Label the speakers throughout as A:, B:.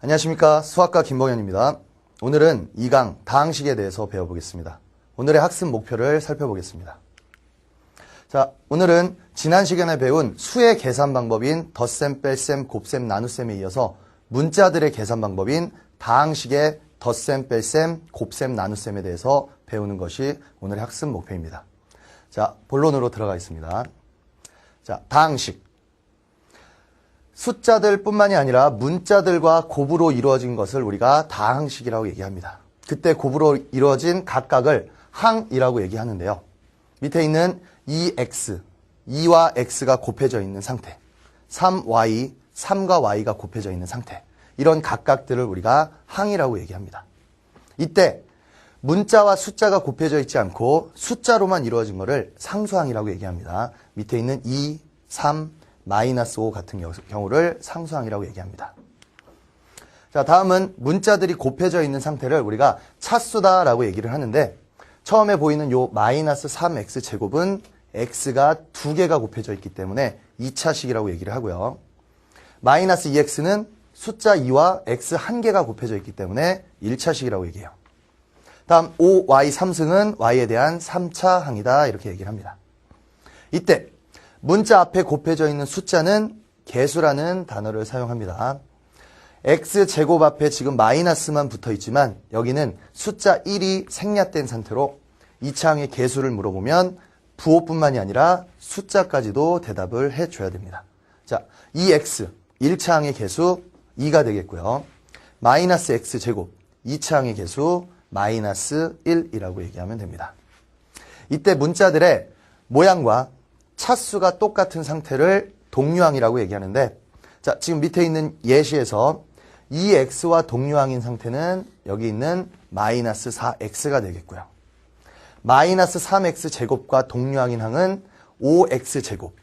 A: 안녕하십니까. 수학과 김봉현입니다. 오늘은 2강 다항식에 대해서 배워보겠습니다. 오늘의 학습 목표를 살펴보겠습니다. 자, 오늘은 지난 시간에 배운 수의 계산 방법인 덧셈, 뺄셈, 곱셈, 나눗셈에 이어서 문자들의 계산 방법인 다항식의 덧셈, 뺄셈, 곱셈, 나눗셈에 대해서 배우는 것이 오늘의 학습 목표입니다. 자, 본론으로 들어가겠습니다. 자, 다항식. 숫자들 뿐만이 아니라 문자들과 곱으로 이루어진 것을 우리가 다항식이라고 얘기합니다. 그때 곱으로 이루어진 각각을 항이라고 얘기하는데요. 밑에 있는 2x, 2와 x가 곱해져 있는 상태, 3y, 3과 y가 곱해져 있는 상태, 이런 각각들을 우리가 항이라고 얘기합니다. 이때 문자와 숫자가 곱해져 있지 않고 숫자로만 이루어진 것을 상수항이라고 얘기합니다. 밑에 있는 2, 3, 마이너스 5 같은 경우를 상수항이라고 얘기합니다. 자, 다음은 문자들이 곱해져 있는 상태를 우리가 차수다라고 얘기를 하는데, 처음에 보이는 요 마이너스 3x 제곱은 x가 2개가 곱해져 있기 때문에 2차식이라고 얘기를 하고요. 마이너스 2x는 숫자 2와 x 1개가 곱해져 있기 때문에 1차식이라고 얘기해요. 다음 5y 3승은 y에 대한 3차 항이다, 이렇게 얘기를 합니다. 이때 문자 앞에 곱해져 있는 숫자는 개수라는 단어를 사용합니다. x제곱 앞에 지금 마이너스만 붙어 있지만 여기는 숫자 1이 생략된 상태로 2차항의 개수를 물어보면 부호뿐만이 아니라 숫자까지도 대답을 해줘야 됩니다. 자, 2x, 1차항의 개수 2가 되겠고요. 마이너스 x제곱, 2차항의 개수 마이너스 1이라고 얘기하면 됩니다. 이때 문자들의 모양과 차수가 똑같은 상태를 동류항이라고 얘기하는데, 자, 지금 밑에 있는 예시에서 2x와 동류항인 상태는 여기 있는 마이너스 4x가 되겠고요. 마이너스 3x 제곱과 동류항인 항은 5x 제곱,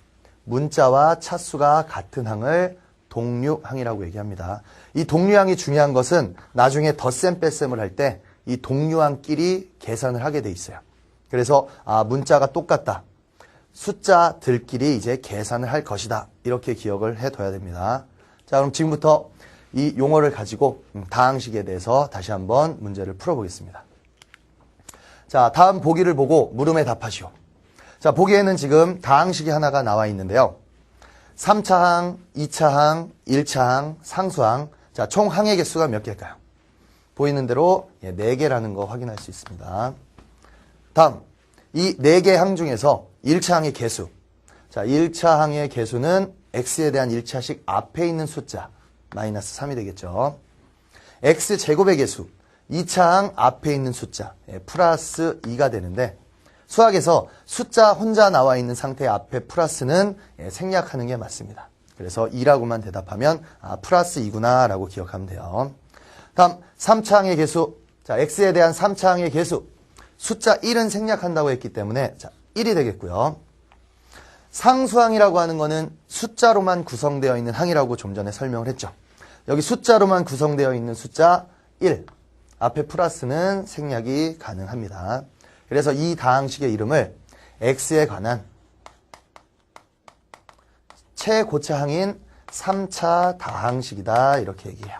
A: 문자와 차수가 같은 항을 동류항이라고 얘기합니다. 이 동류항이 중요한 것은 나중에 덧셈 뺄셈을 할 때 이 동류항끼리 계산을 하게 돼 있어요. 그래서 문자가 똑같다, 숫자들끼리 이제 계산을 할 것이다, 이렇게 기억을 해둬야 됩니다. 자, 그럼 지금부터 이 용어를 가지고 다항식에 대해서 다시 한번 문제를 풀어보겠습니다. 자, 다음 보기를 보고 물음에 답하시오. 자, 보기에는 지금 다항식이 하나가 나와 있는데요. 3차항, 2차항, 1차항, 상수항. 자, 총 항의 개수가 몇 개일까요? 보이는 대로 4개라는 거 확인할 수 있습니다. 다음, 이 4개 항 중에서 1차항의 개수. 자, 1차항의 개수는 x에 대한 1차식 앞에 있는 숫자, 마이너스 3이 되겠죠. x제곱의 개수, 2차항 앞에 있는 숫자, 플러스 2가 되는데, 수학에서 숫자 혼자 나와 있는 상태 앞에 플러스는 생략하는 게 맞습니다. 그래서 2라고만 대답하면 플러스 2구나 라고 기억하면 돼요. 다음 3차항의 개수. 자, x에 대한 3차항의 개수, 숫자 1은 생략한다고 했기 때문에 자, 1이 되겠고요. 상수항이라고 하는 거는 숫자로만 구성되어 있는 항이라고 좀 전에 설명을 했죠. 여기 숫자로만 구성되어 있는 숫자 1, 앞에 플러스는 생략이 가능합니다. 그래서 이 다항식의 이름을 x에 관한 최고차항인 3차 다항식이다, 이렇게 얘기해요.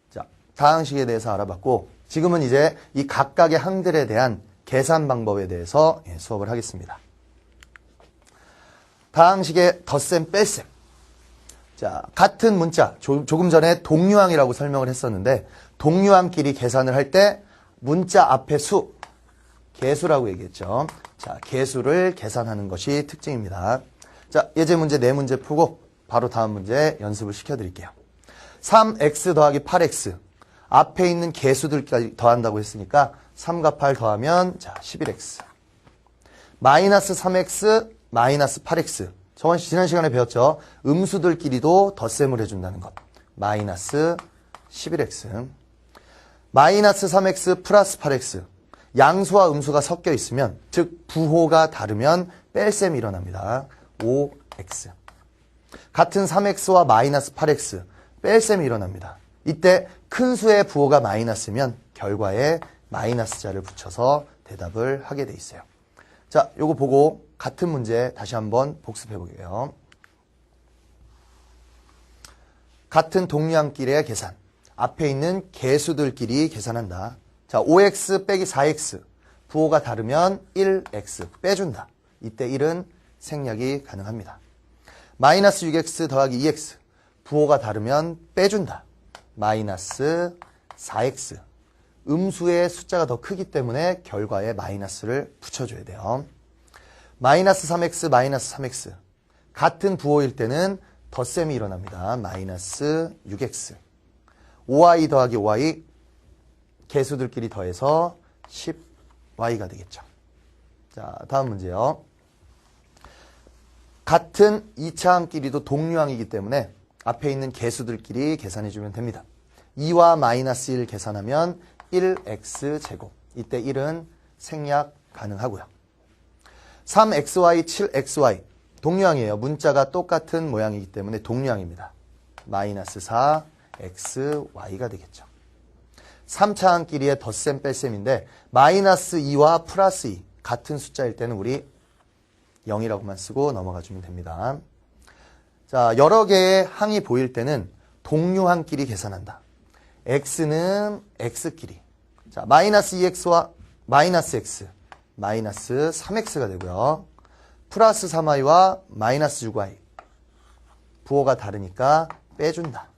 A: 자, 다항식에 대해서 알아봤고, 지금은 이제 이 각각의 항들에 대한 계산 방법에 대해서 수업을 하겠습니다. 다항식의 덧셈, 뺄셈. 자, 같은 문자, 조금 전에 동류항이라고 설명을 했었는데, 동류항끼리 계산을 할 때 문자 앞에 수, 개수라고 얘기했죠. 자, 개수를 계산하는 것이 특징입니다. 자, 예제 문제 4문제 풀고 바로 다음 문제 연습을 시켜드릴게요. 3x 더하기 8x. 앞에 있는 개수들까지 더한다고 했으니까 3과 8 더하면 자, 11x. 마이너스 3x, 마이너스 8x. 지난 시간에 배웠죠. 음수들끼리도 덧셈을 해준다는 것. 마이너스 11x. 마이너스 3x 플러스 8x. 양수와 음수가 섞여 있으면, 즉 부호가 다르면 뺄셈이 일어납니다. 5x. 같은 3x와 마이너스 8x. 뺄셈이 일어납니다. 이때 큰 수의 부호가 마이너스면 결과에 마이너스 자를 붙여서 대답을 하게 돼 있어요. 자, 요거 보고 같은 문제 다시 한번 복습해 보게요. 같은 동류항끼리의 계산. 앞에 있는 개수들끼리 계산한다. 자, 5x 빼기 4x. 부호가 다르면 1x 빼준다. 이때 1은 생략이 가능합니다. 마이너스 6x 더하기 2x. 부호가 다르면 빼준다. 마이너스 4x. 음수의 숫자가 더 크기 때문에 결과에 마이너스를 붙여줘야 돼요. 마이너스 3x 마이너스 3x. 같은 부호일 때는 덧셈이 일어납니다. 마이너스 6x. 5y 더하기 5y. 개수들끼리 더해서 10y가 되겠죠. 자, 다음 문제요. 같은 2차항끼리도 동류항이기 때문에 앞에 있는 개수들끼리 계산해주면 됩니다. 2와 마이너스 1 계산하면 1x제곱. 이때 1은 생략 가능하고요. 3xy, 7xy. 동류항이에요. 문자가 똑같은 모양이기 때문에 동류항입니다. 마이너스 4xy가 되겠죠. 3차항끼리의 덧셈 뺄셈인데 마이너스 2와 플러스 2 같은 숫자일 때는 우리 0이라고만 쓰고 넘어가 주면 됩니다. 자, 여러 개의 항이 보일 때는 동류항끼리 계산한다. x는 x끼리. 자, 마이너스 2x와 마이너스 x, 마이너스 3x가 되고요. 플러스 3y와 마이너스 6y. 부호가 다르니까 빼준다.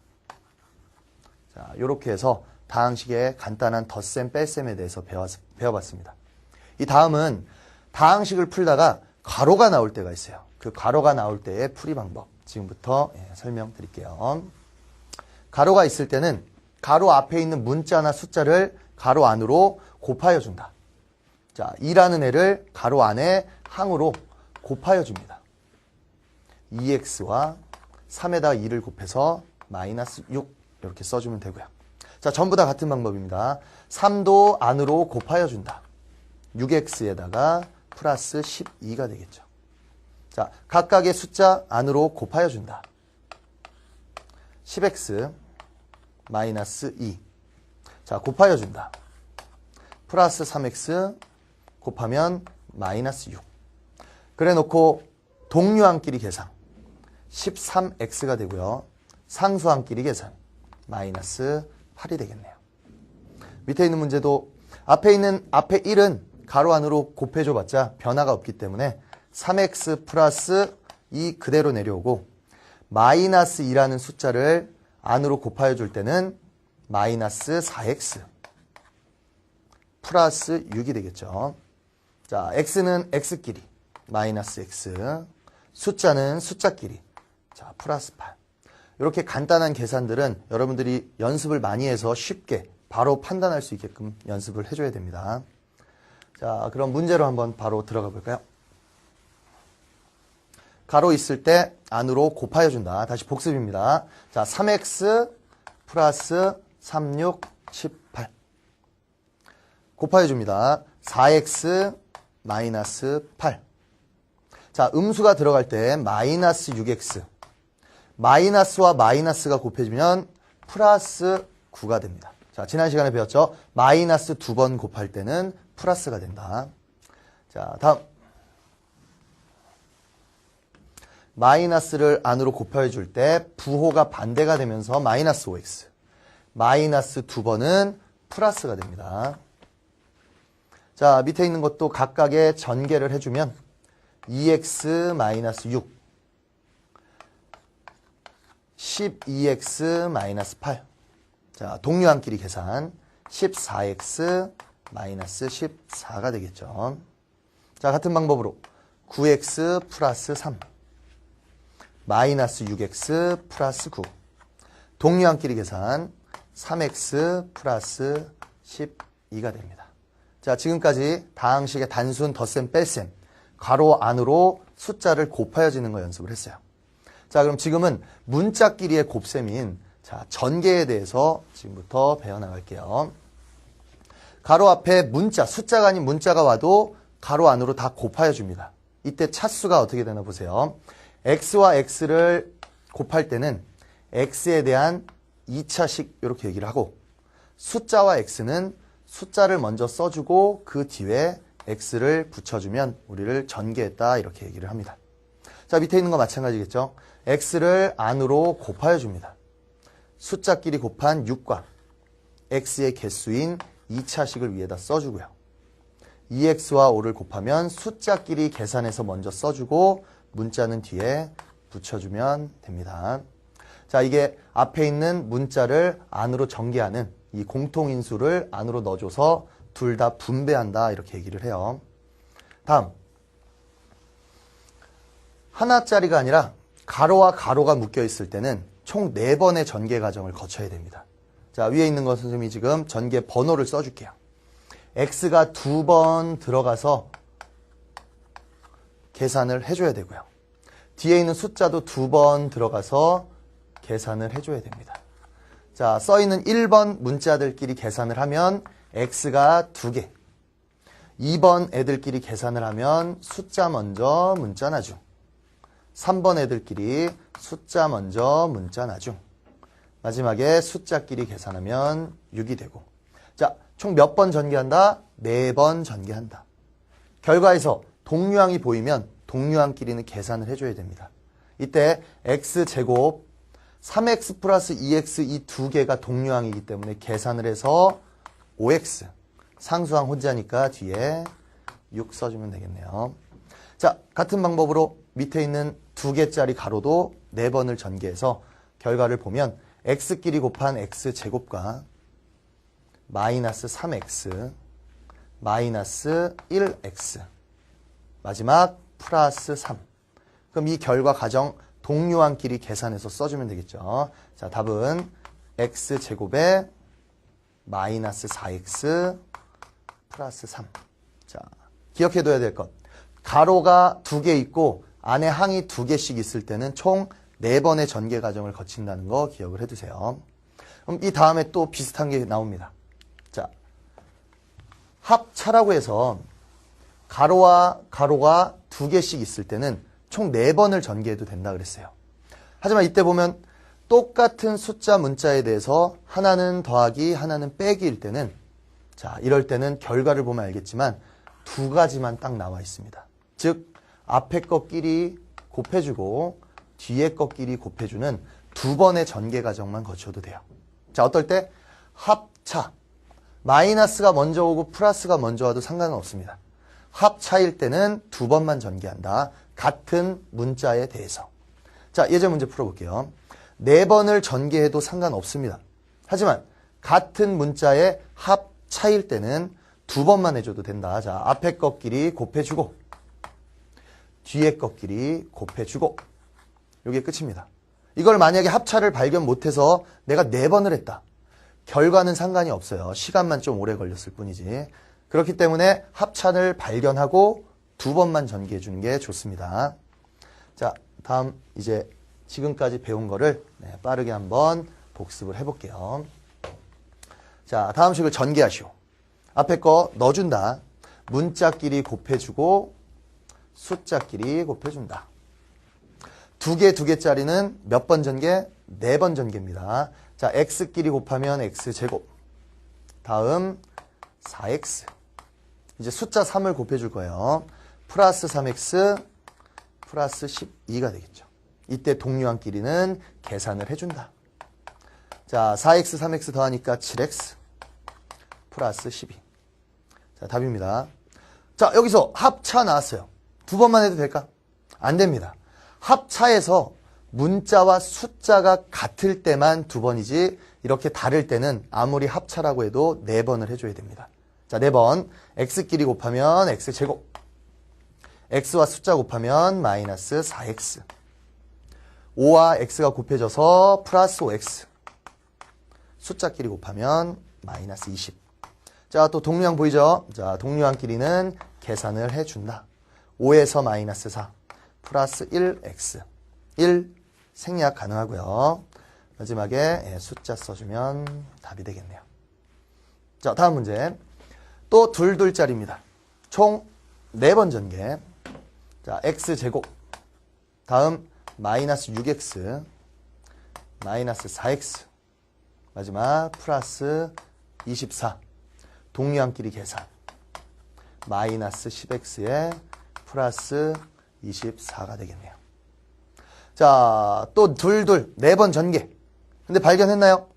A: 자, 이렇게 해서 다항식의 간단한 덧셈, 뺄셈에 대해서 배워봤습니다. 이 다음은 다항식을 풀다가 괄호가 나올 때가 있어요. 그 괄호가 나올 때의 풀이 방법 지금부터 설명드릴게요. 괄호가 있을 때는 괄호 앞에 있는 문자나 숫자를 괄호 안으로 곱하여 준다. 자, 2라는 애를 괄호 안에 항으로 곱하여 줍니다. 2x와 3에다 2를 곱해서 마이너스 6 이렇게 써주면 되고요. 자, 전부 다 같은 방법입니다. 3도 안으로 곱하여 준다. 6x에다가 플러스 12가 되겠죠. 자, 각각의 숫자 안으로 곱하여 준다. 10x 마이너스 2. 자, 곱하여 준다. 플러스 3x 곱하면 마이너스 6. 그래 놓고 동류항끼리 계산 13x가 되고요. 상수항끼리 계산 마이너스 8이 되겠네요. 밑에 있는 문제도 앞에 1은 가로 안으로 곱해줘 봤자 변화가 없기 때문에 3x 플러스 2 그대로 내려오고 마이너스 2라는 숫자를 안으로 곱하여 줄 때는 마이너스 4x 플러스 6이 되겠죠. 자, x는 x끼리 마이너스 x, 숫자는 숫자끼리 자 플러스 8. 이렇게 간단한 계산들은 여러분들이 연습을 많이 해서 쉽게 바로 판단할 수 있게끔 연습을 해줘야 됩니다. 자, 그럼 문제로 한번 바로 들어가 볼까요? 가로 있을 때 안으로 곱하여 준다. 다시 복습입니다. 자, 3x 플러스 36, 18 곱하여 줍니다. 4x 마이너스 8. 자, 음수가 들어갈 때 마이너스 6x. 마이너스와 마이너스가 곱해지면 플러스 9가 됩니다. 자, 지난 시간에 배웠죠? 마이너스 2번 곱할 때는 플러스가 된다. 자, 다음. 마이너스를 안으로 곱해 줄 때 부호가 반대가 되면서 마이너스 5x. 마이너스 2번은 플러스가 됩니다. 자, 밑에 있는 것도 각각의 전개를 해주면 2x 마이너스 6. 12x 마이너스 8. 자, 동류항끼리 계산 14x 마이너스 14가 되겠죠. 자, 같은 방법으로 9x 플러스 3 마이너스 6x 플러스 9 동류항끼리 계산 3x 플러스 12가 됩니다. 자, 지금까지 다항식의 단순 덧셈 뺄셈 괄호 안으로 숫자를 곱하여 지는 거 연습을 했어요. 자, 그럼 지금은 문자끼리의 곱셈인 자, 전개에 대해서 지금부터 배워나갈게요. 가로 앞에 문자, 숫자가 아닌 문자가 와도 가로 안으로 다 곱하여 줍니다. 이때 차수가 어떻게 되나 보세요. x와 x를 곱할 때는 x에 대한 2차식 이렇게 얘기를 하고 숫자와 x는 숫자를 먼저 써주고 그 뒤에 x를 붙여주면 우리를 전개했다 이렇게 얘기를 합니다. 자, 밑에 있는 거 마찬가지겠죠. x를 안으로 곱하여 줍니다. 숫자끼리 곱한 6과 x의 개수인 2차식을 위에다 써주고요. 2x와 5를 곱하면 숫자끼리 계산해서 먼저 써주고 문자는 뒤에 붙여주면 됩니다. 자, 이게 앞에 있는 문자를 안으로 전개하는 이 공통인수를 안으로 넣어줘서 둘 다 분배한다 이렇게 얘기를 해요. 다음 하나짜리가 아니라 가로와 가로가 묶여 있을 때는 총 4번의 전개 과정을 거쳐야 됩니다. 자, 위에 있는 것 선생님이 지금 전개 번호를 써줄게요. x가 2번 들어가서 계산을 해줘야 되고요. 뒤에 있는 숫자도 2번 들어가서 계산을 해줘야 됩니다. 자, 써있는 1번 문자들끼리 계산을 하면 x가 2개, 2번 애들끼리 계산을 하면 숫자 먼저 문자 나중, 3번 애들끼리 숫자 먼저 문자 나중, 마지막에 숫자끼리 계산하면 6이 되고. 자, 총 몇 번 전개한다? 4번 전개한다. 결과에서 동류항이 보이면 동류항끼리는 계산을 해줘야 됩니다. 이때 x제곱 3x 플러스 2x 이 두 개가 동류항이기 때문에 계산을 해서 5x, 상수항 혼자니까 뒤에 6 써주면 되겠네요. 자, 같은 방법으로 밑에 있는 2개짜리 가로도 4번을 전개해서 결과를 보면 x끼리 곱한 x제곱과 마이너스 3x, 마이너스 1x, 마지막 플러스 3. 그럼 이 결과 과정 동류항끼리 계산해서 써주면 되겠죠. 자, 답은 x제곱에 마이너스 4x 플러스 3. 자, 기억해둬야 될 것. 가로가 2개 있고 안에 항이 2개씩 있을 때는 총 4번의 전개 과정을 거친다는 거 기억을 해두세요. 그럼 이 다음에 또 비슷한 게 나옵니다. 자, 합차라고 해서 가로와 가로가 2개씩 있을 때는 총 4번을 전개해도 된다 그랬어요. 하지만 이때 보면 똑같은 숫자 문자에 대해서 하나는 더하기, 하나는 빼기일 때는, 자, 이럴 때는 결과를 보면 알겠지만 2가지만 딱 나와 있습니다. 즉, 앞에 것끼리 곱해주고 뒤에 것끼리 곱해주는 2번의 전개 과정만 거쳐도 돼요. 자, 어떨 때? 합차. 마이너스가 먼저 오고 플러스가 먼저 와도 상관은 없습니다. 합차일 때는 2번만 전개한다. 같은 문자에 대해서. 자, 예제 문제 풀어볼게요. 4번을 전개해도 상관없습니다. 하지만 같은 문자의 합차일 때는 2번만 해줘도 된다. 자, 앞에 것끼리 곱해주고 뒤에 것끼리 곱해주고 이게 끝입니다. 이걸 만약에 합차를 발견 못해서 내가 4번을 했다. 결과는 상관이 없어요. 시간만 좀 오래 걸렸을 뿐이지. 그렇기 때문에 합차를 발견하고 2번만 전개해 주는 게 좋습니다. 자, 다음 이제 지금까지 배운 거를 빠르게 한번 복습을 해볼게요. 자, 다음 식을 전개하시오. 앞에 거 넣어준다. 문자끼리 곱해주고 숫자끼리 곱해준다. 2개짜리는 몇 번 전개? 4번 전개입니다. 자, x끼리 곱하면 x제곱. 다음 4x. 이제 숫자 3을 곱해줄 거예요. 플러스 3x 플러스 12가 되겠죠. 이때 동류항끼리는 계산을 해준다. 자, 4x, 3x 더하니까 7x 플러스 12. 자, 답입니다. 자, 여기서 합차 나왔어요. 2번만 해도 될까? 안 됩니다. 합차에서 문자와 숫자가 같을 때만 2번이지 이렇게 다를 때는 아무리 합차라고 해도 4번을 해줘야 됩니다. 자, 4번. x끼리 곱하면 x제곱. x와 숫자 곱하면 마이너스 4x. 5와 x가 곱해져서 플러스 5x. 숫자끼리 곱하면 마이너스 20. 자, 또 동류항 보이죠? 자, 동류항끼리는 계산을 해준다. 5에서 마이너스 4. 플러스 1x. 1 생략 가능하고요. 마지막에 숫자 써주면 답이 되겠네요. 자, 다음 문제. 또 둘짜리입니다. 총 4번 전개. 자, x제곱. 다음 마이너스 6x. 마이너스 4x. 마지막 플러스 24. 동류항끼리 계산. 마이너스 10x에 플러스 24가 되겠네요. 자, 또 4번 전개. 근데 발견했나요?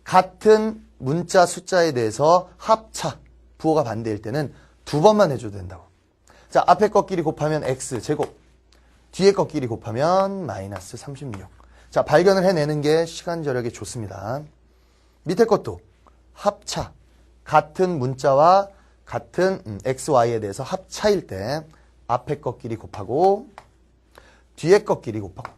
A: 같은 문자 숫자에 대해서 합차, 부호가 반대일 때는 두 번만 해줘도 된다고. 자, 앞에 것끼리 곱하면 x제곱, 뒤에 것끼리 곱하면 마이너스 36. 자, 발견을 해내는 게 시간 절약이 좋습니다. 밑에 것도 합차, 같은 문자와 같은 x, y에 대해서 합차일 때 앞에 것끼리 곱하고 뒤에 것끼리 곱하고.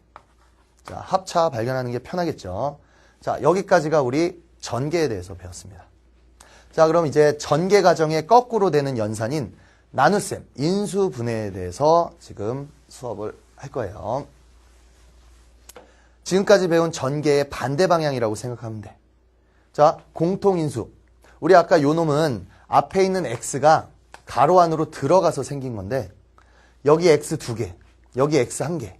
A: 자, 합차 발견하는 게 편하겠죠. 자, 여기까지가 우리 전개에 대해서 배웠습니다. 자, 그럼 이제 전개 과정의 거꾸로 되는 연산인 나눗셈, 인수분해에 대해서 지금 수업을 할 거예요. 지금까지 배운 전개의 반대 방향이라고 생각하면 돼. 자, 공통인수. 우리 아까 요 놈은 앞에 있는 x가 가로 안으로 들어가서 생긴 건데 여기 x 2개, 여기 x 1개.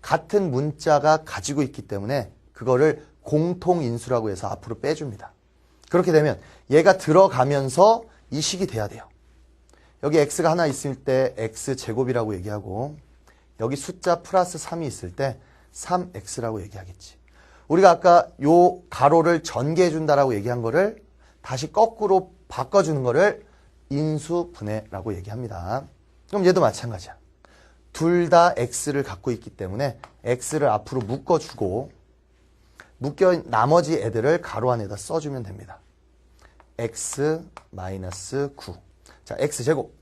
A: 같은 문자가 가지고 있기 때문에 그거를 공통인수라고 해서 앞으로 빼줍니다. 그렇게 되면 얘가 들어가면서 이 식이 돼야 돼요. 여기 x가 하나 있을 때 x제곱이라고 얘기하고 여기 숫자 플러스 3이 있을 때 3x라고 얘기하겠지. 우리가 아까 요 가로를 전개해준다라고 얘기한 거를 다시 거꾸로 바꿔주는 거를 인수분해라고 얘기합니다. 그럼 얘도 마찬가지야. 둘 다 x를 갖고 있기 때문에 x를 앞으로 묶어주고 나머지 애들을 가로 안에다 써주면 됩니다. x 마이너스 9. 자, x제곱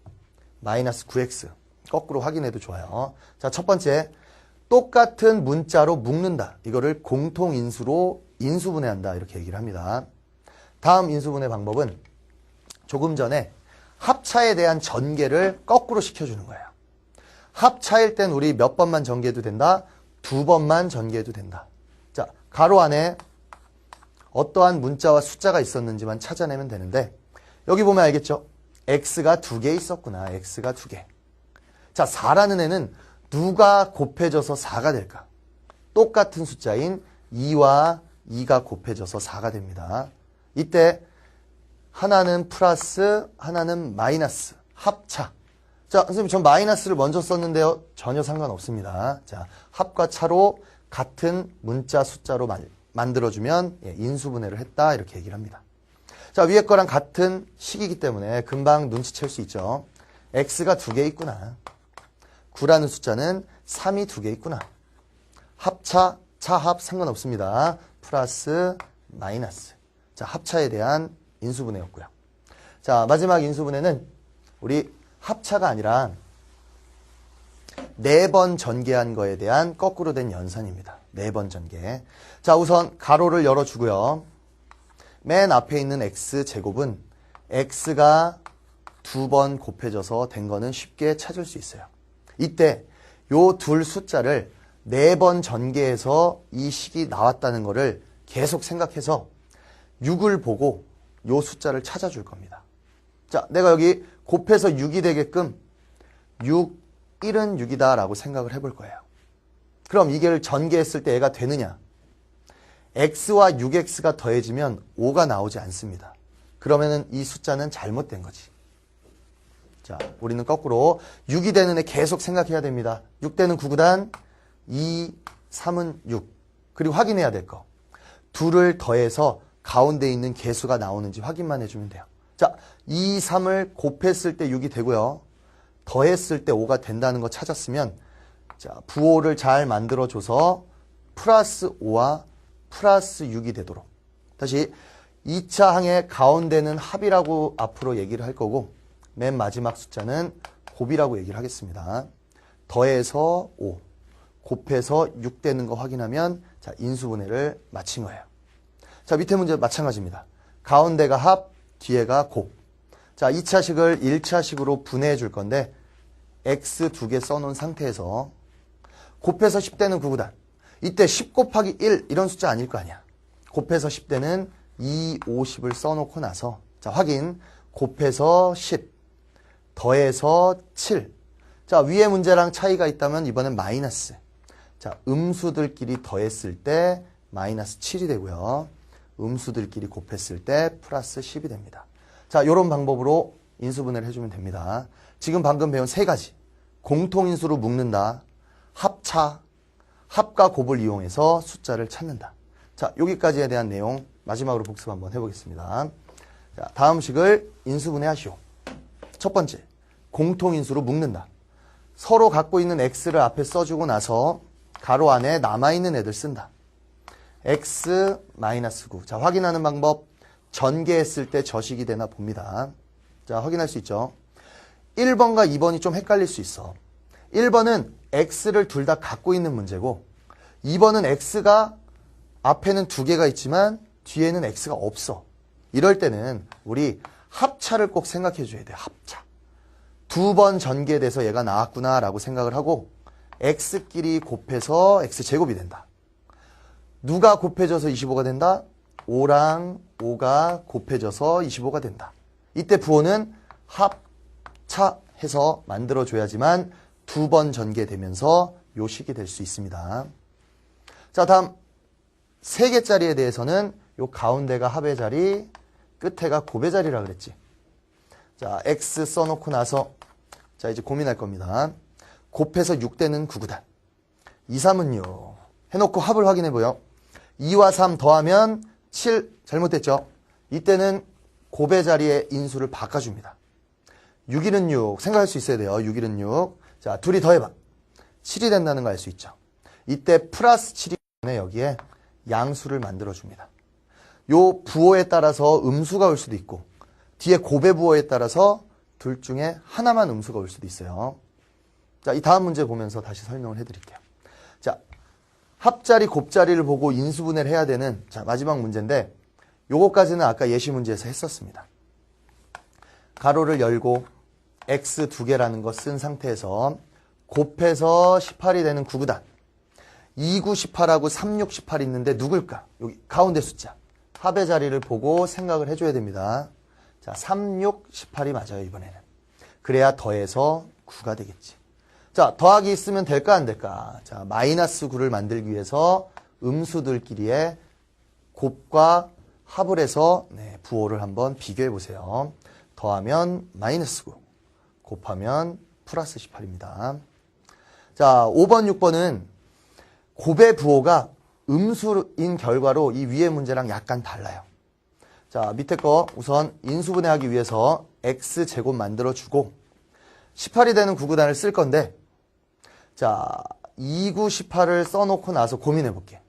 A: 마이너스 9x. 거꾸로 확인해도 좋아요. 자, 첫 번째, 똑같은 문자로 묶는다. 이거를 공통인수로 인수분해한다. 이렇게 얘기를 합니다. 다음 인수분해 방법은 조금 전에 합차에 대한 전개를 거꾸로 시켜주는 거예요. 합차일 땐 우리 몇 번만 전개해도 된다? 두 번만 전개해도 된다. 자, 가로 안에 어떠한 문자와 숫자가 있었는지만 찾아내면 되는데 여기 보면 알겠죠? x가 2개 있었구나. x가 2개. 자, 4라는 애는 누가 곱해져서 4가 될까? 똑같은 숫자인 2와 2가 곱해져서 4가 됩니다. 이때 하나는 플러스, 하나는 마이너스, 합차. 자, 선생님 전 마이너스를 먼저 썼는데요. 전혀 상관없습니다. 자, 합과 차로 같은 문자 숫자로 만들어주면 인수분해를 했다 이렇게 얘기를 합니다. 자, 위에 거랑 같은 식이기 때문에 금방 눈치챌 수 있죠. x가 2개 있구나. 9라는 숫자는 3이 2개 있구나. 합차, 차합 상관없습니다. 플러스, 마이너스. 자, 합차에 대한 인수분해였고요. 자, 마지막 인수분해는 우리 합차가 아니라 4번 전개한 거에 대한 거꾸로 된 연산입니다. 4번 전개. 자, 우선 가로를 열어주고요. 맨 앞에 있는 x제곱은 x가 2번 곱해져서 된 거는 쉽게 찾을 수 있어요. 이때 요 둘 숫자를 4번 전개해서 이 식이 나왔다는 거를 계속 생각해서 6을 보고 요 숫자를 찾아줄 겁니다. 자, 내가 여기 곱해서 6이 되게끔 6, 1은 6이다 라고 생각을 해볼 거예요. 그럼 이게를 전개했을 때 얘가 되느냐? x와 6x가 더해지면 5가 나오지 않습니다. 그러면은 이 숫자는 잘못된 거지. 자, 우리는 거꾸로 6이 되는 애 계속 생각해야 됩니다. 6대는 9구단, 2, 3은 6. 그리고 확인해야 될 거. 2를 더해서 가운데 있는 개수가 나오는지 확인만 해주면 돼요. 자, 2, 3을 곱했을 때 6이 되고요. 더했을 때 5가 된다는 거 찾았으면 자, 부호를 잘 만들어줘서 플러스 5와 플러스 6이 되도록. 다시 2차 항의 가운데는 합이라고 앞으로 얘기를 할 거고 맨 마지막 숫자는 곱이라고 얘기를 하겠습니다. 더해서 5, 곱해서 6 되는 거 확인하면 자, 인수분해를 마친 거예요. 자, 밑에 문제 마찬가지입니다. 가운데가 합, 뒤에가 곱. 자, 2차식을 1차식으로 분해해 줄 건데 x 2개 써놓은 상태에서 곱해서 10대는 9구단. 이때 10 곱하기 1 이런 숫자 아닐 거 아니야. 곱해서 10대는 2, 50을 써놓고 나서 자, 확인. 곱해서 10, 더해서 7. 자, 위에 문제랑 차이가 있다면 이번엔 마이너스. 자, 음수들끼리 더했을 때 마이너스 7이 되고요. 음수들끼리 곱했을 때 플러스 10이 됩니다. 자, 이런 방법으로 인수분해를 해주면 됩니다. 지금 방금 배운 세 가지. 공통인수로 묶는다. 합차, 합과 곱을 이용해서 숫자를 찾는다. 자, 여기까지에 대한 내용 마지막으로 복습 한번 해보겠습니다. 자, 다음 식을 인수분해하시오. 첫 번째, 공통인수로 묶는다. 서로 갖고 있는 x를 앞에 써주고 나서 가로 안에 남아있는 애들 쓴다. x-9. 자, 확인하는 방법. 전개했을 때 저식이 되나 봅니다. 자, 확인할 수 있죠. 1번과 2번이 좀 헷갈릴 수 있어. 1번은 x를 둘 다 갖고 있는 문제고 2번은 x가 앞에는 두 개가 있지만 뒤에는 x가 없어. 이럴 때는 우리 합차를 꼭 생각해 줘야 돼요. 합차. 두 번 전개돼서 얘가 나왔구나 라고 생각을 하고 x끼리 곱해서 x제곱이 된다. 누가 곱해져서 25가 된다? 5랑 5가 곱해져서 25가 된다. 이때 부호는 합차해서 만들어줘야지만 두 번 전개되면서 요 식이 될 수 있습니다. 자, 다음 3개짜리에 대해서는 요 가운데가 합의 자리, 끝에가 곱의 자리라 그랬지. 자, x 써놓고 나서 자, 이제 고민할 겁니다. 곱해서 6되는 9구단. 2, 3은 6. 해놓고 합을 확인해보요. 2와 3 더하면 7. 잘못됐죠? 이때는 곱의 자리에 인수를 바꿔줍니다. 6일은 6. 생각할 수 있어야 돼요. 6일은 6. 자, 둘이 더해봐. 7이 된다는 거 알 수 있죠? 이때 플러스 7이 때문에 여기에 양수를 만들어줍니다. 요 부호에 따라서 음수가 올 수도 있고 뒤에 곱의 부호에 따라서 둘 중에 하나만 음수가 올 수도 있어요. 자, 이 다음 문제 보면서 다시 설명을 해드릴게요. 자, 합자리, 곱자리를 보고 인수분해를 해야 되는 자, 마지막 문제인데 요거까지는 아까 예시 문제에서 했었습니다. 가로를 열고 x 2개라는 거 쓴 상태에서 곱해서 18이 되는 9구단. 29, 18하고 36, 18 있는데 누굴까? 여기 가운데 숫자. 합의 자리를 보고 생각을 해줘야 됩니다. 자, 36, 18이 맞아요, 이번에는. 그래야 더해서 9가 되겠지. 자, 더하기 있으면 될까, 안 될까? 자, 마이너스 9를 만들기 위해서 음수들끼리의 곱과 합을 해서 부호를 한번 비교해 보세요. 더하면 마이너스 9, 곱하면 플러스 18입니다. 자, 5번, 6번은 곱의 부호가 음수인 결과로 이 위의 문제랑 약간 달라요. 자, 밑에 거 우선 인수분해하기 위해서 x제곱 만들어주고 18이 되는 9구단을 쓸 건데 자, 29, 18을 써놓고 나서 고민해 볼게.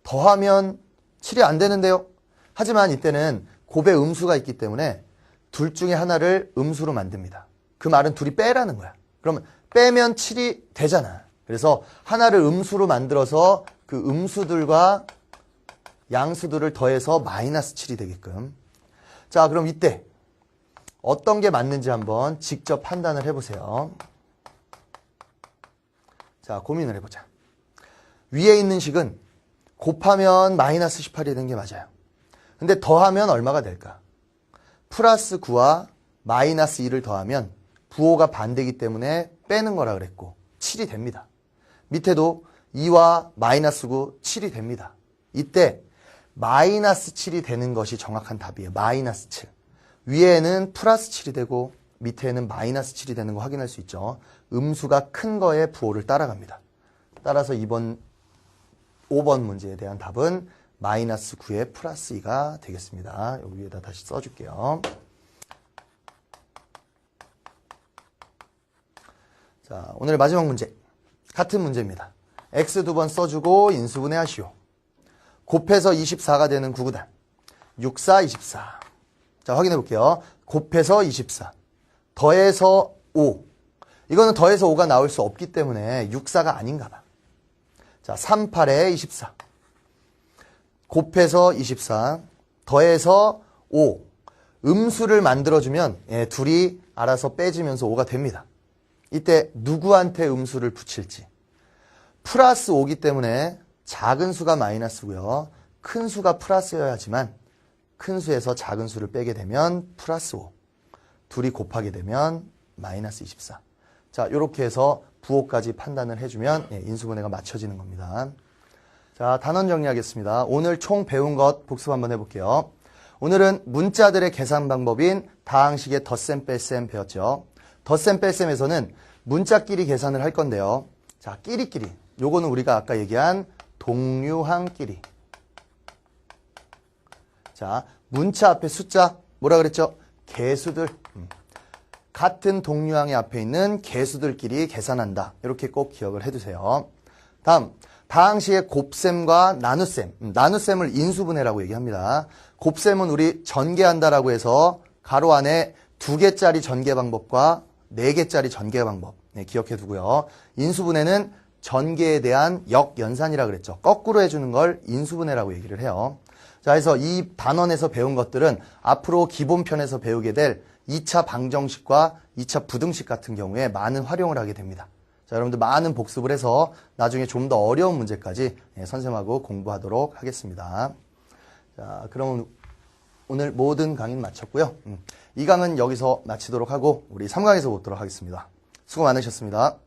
A: 더하면 7이 안 되는데요. 하지만 이때는 곱의 음수가 있기 때문에 둘 중에 하나를 음수로 만듭니다. 그 말은 둘이 빼라는 거야. 그러면 빼면 7이 되잖아. 그래서 하나를 음수로 만들어서 그 음수들과 양수들을 더해서 마이너스 7이 되게끔. 자, 그럼 이때 어떤 게 맞는지 한번 직접 판단을 해보세요. 자, 고민을 해보자. 위에 있는 식은 곱하면 마이너스 18이 되는 게 맞아요. 근데 더하면 얼마가 될까? 플러스 9와 마이너스 2를 더하면 부호가 반대이기 때문에 빼는 거라 그랬고 7이 됩니다. 밑에도 2와 마이너스 9, 7이 됩니다. 이때 마이너스 7이 되는 것이 정확한 답이에요. 마이너스 7. 위에는 플러스 7이 되고 밑에는 마이너스 7이 되는 거 확인할 수 있죠. 음수가 큰 거에 부호를 따라갑니다. 따라서 5번 문제에 대한 답은 마이너스 9에 플러스 2가 되겠습니다. 여기 위에다 다시 써줄게요. 자, 오늘의 마지막 문제. 같은 문제입니다. x 2번 써주고 인수분해 하시오. 곱해서 24가 되는 9구단. 6, 4, 24. 자, 확인해 볼게요. 곱해서 24. 더해서 5. 이거는 더해서 5가 나올 수 없기 때문에 6, 4가 아닌가 봐. 자, 3, 8에 24. 곱해서 24. 더해서 5. 음수를 만들어주면 둘이 알아서 빼지면서 5가 됩니다. 이때 누구한테 음수를 붙일지. 플러스 5기 때문에 작은 수가 마이너스고요. 큰 수가 플러스여야지만 큰 수에서 작은 수를 빼게 되면 플러스 5. 둘이 곱하게 되면 마이너스 24. 자, 이렇게 해서 부호까지 판단을 해주면 인수분해가 맞춰지는 겁니다. 자, 단원 정리하겠습니다. 오늘 총 배운 것 복습 한번 해볼게요. 오늘은 문자들의 계산 방법인 다항식의 덧셈 뺄셈 배웠죠. 덧셈 뺄셈에서는 문자끼리 계산을 할 건데요. 자, 끼리끼리. 요거는 우리가 아까 얘기한 동류항끼리. 자, 문자 앞에 숫자 뭐라 그랬죠? 개수들. 같은 동류항의 앞에 있는 개수들끼리 계산한다. 이렇게 꼭 기억을 해두세요. 다음, 다항식의 곱셈과 나눗셈. 나눗셈을 인수분해라고 얘기합니다. 곱셈은 우리 전개한다라고 해서 가로 안에 2개짜리 전개 방법과 4개짜리 전개 방법. 네, 기억해 두고요. 인수분해는 전개에 대한 역연산이라 그랬죠. 거꾸로 해주는 걸 인수분해라고 얘기를 해요. 자, 그래서 이 단원에서 배운 것들은 앞으로 기본편에서 배우게 될 2차 방정식과 2차 부등식 같은 경우에 많은 활용을 하게 됩니다. 자, 여러분들 많은 복습을 해서 나중에 좀 더 어려운 문제까지 선생님하고 공부하도록 하겠습니다. 자, 그럼 오늘 모든 강의는 마쳤고요. 이 강은 여기서 마치도록 하고 우리 3강에서 보도록 하겠습니다. 수고 많으셨습니다.